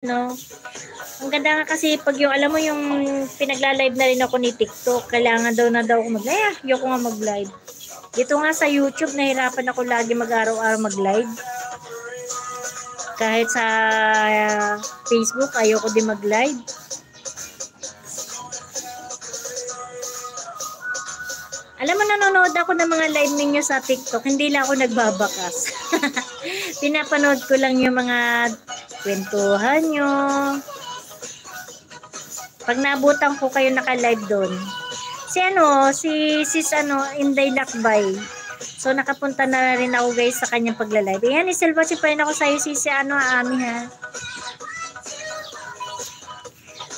no? Ang ganda nga kasi pag yung, alam mo yung pinagla-live na rin ako ni TikTok, kailangan daw na daw ako mag-live. Ayoko nga mag-live. Dito nga sa YouTube, nahirapan ako lagi mag-araw-araw mag-live. Kahit sa Facebook, ayoko din mag-live. Alam mo, nanonood ako ng mga live ninyo sa TikTok, hindi lang ako nagbabakas. Pinapanood ko lang yung mga kwentuhan nyo. Pag nabutan ko kayo naka-live doon. Si sis Inday Lakbay. So nakapunta na rin ako guys sa kanyang pagla-live. Ayan, isilbasi pa rin ako sa iyo Ami ha.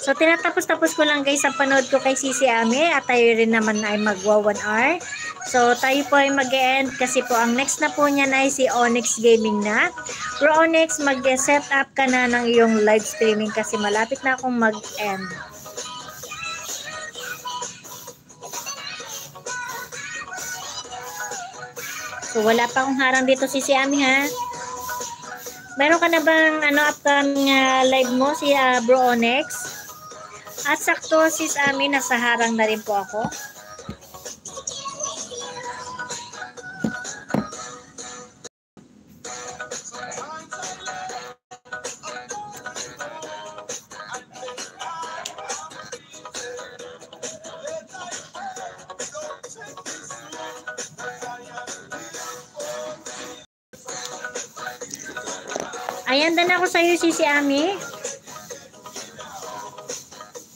So tinatapos-tapos ko lang guys ang panood ko kay Sisi Ami at tayo rin naman ay magwa 1 hour. So tayo po ay mag-end kasi po ang next na po niyan ay si Onyx Gaming na. Bro Onyx, mag-set up ka na ng iyong live streaming kasi malapit na akong mag-end. So wala pa akong harang dito Sisi Ami ha. Meron ka na bang upcoming live mo si Bro Onyx? At sakto sis Ami, nasa harang na rin po ako. Ayan din ako sa iyo Sisi Ami.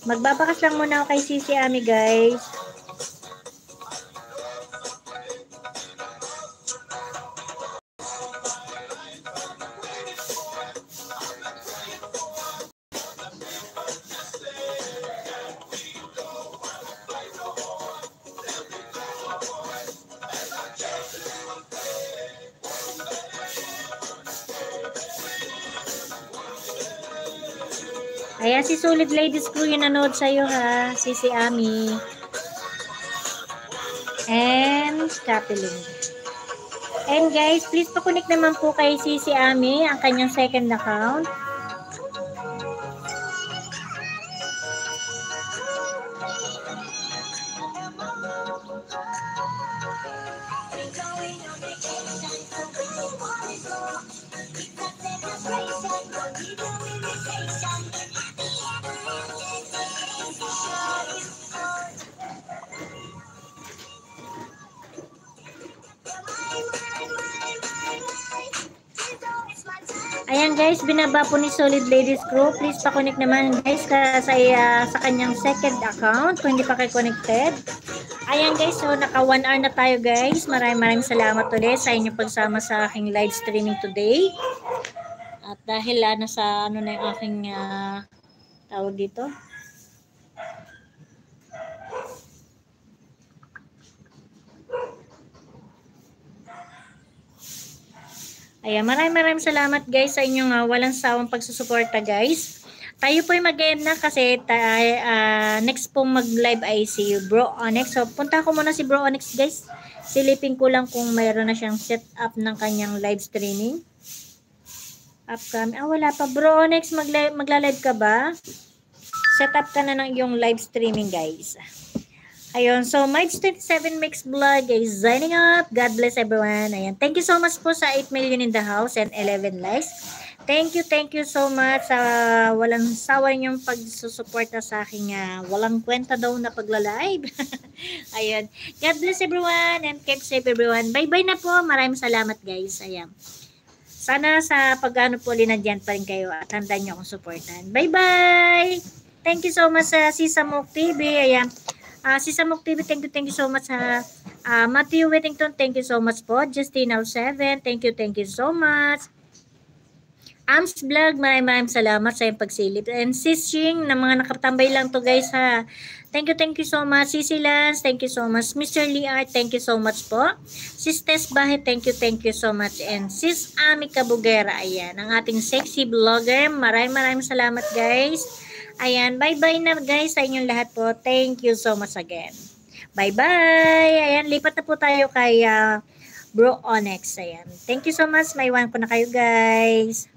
Magbabakas lang muna ako kay Sisi Ami guys. Ayan si Solid Ladies Crew yung nanood sa'yo ha, Sisi Ami. And Kapiling. And guys, please pa-connect naman po kay Sisi Ami ang kanyang second account. Ayan guys, binaba po ni Solid Ladies Crew. Please pa-connect naman guys sa kanyang second account kung hindi pa kayo connected. Ayan guys, so naka 1 hour na tayo guys. Maraming salamat ulit sa inyong pagsama sa aking live streaming today. At dahil nasa na yung aking tawag dito. Ayan, maraming salamat guys sa inyong walang sawang pagsusuporta guys. Tayo po ay mag-end na kasi next pong mag-live ay si Bro Onyx. So punta ko muna si Bro Onyx guys. Silipin ko lang kung mayroon na siyang set up ng kanyang live streaming. Upcoming. Wala pa. Bro Onyx, magla-live ka ba? Set up ka na ng iyong live streaming guys. Ayun, so March 27 Mix Vlog is signing up. God bless everyone. Ayan, thank you so much po sa 8 million in the house and 11 likes. Thank you so much sa walang sawa niyong pagsusuporta sa aking walang kwenta daw na pagla-live. Ayun, God bless everyone and keep safe everyone. Bye-bye na po. Maraming salamat guys. Ayan. Sana sa pag-ano po linadyan pa rin kayo at handa niyo akong supportan. Bye-bye! Thank you so much sa Sisamok TV. Ayan. Sisamok TV, thank you so much ha. Matthew Whittington, thank you so much po. Justina 7, thank you so much. Ams Vlog, maraming salamat sa iyong pagsilip. And Sis Ching, na mga nakatambay lang to guys ha. Thank you so much. Sisi Lance, thank you so much. Mr. Lee Art, thank you so much po. Sis Tess Bahe, thank you so much. And Sis Ami Cabugera, ayan, ang ating sexy vlogger. Maraming salamat guys. Ayan, bye-bye na guys sa inyong lahat po. Thank you so much again. Bye-bye! Ayan, lipat na po tayo kay Bro Onyx. Ayan. Thank you so much. May iwan ko na kayo guys.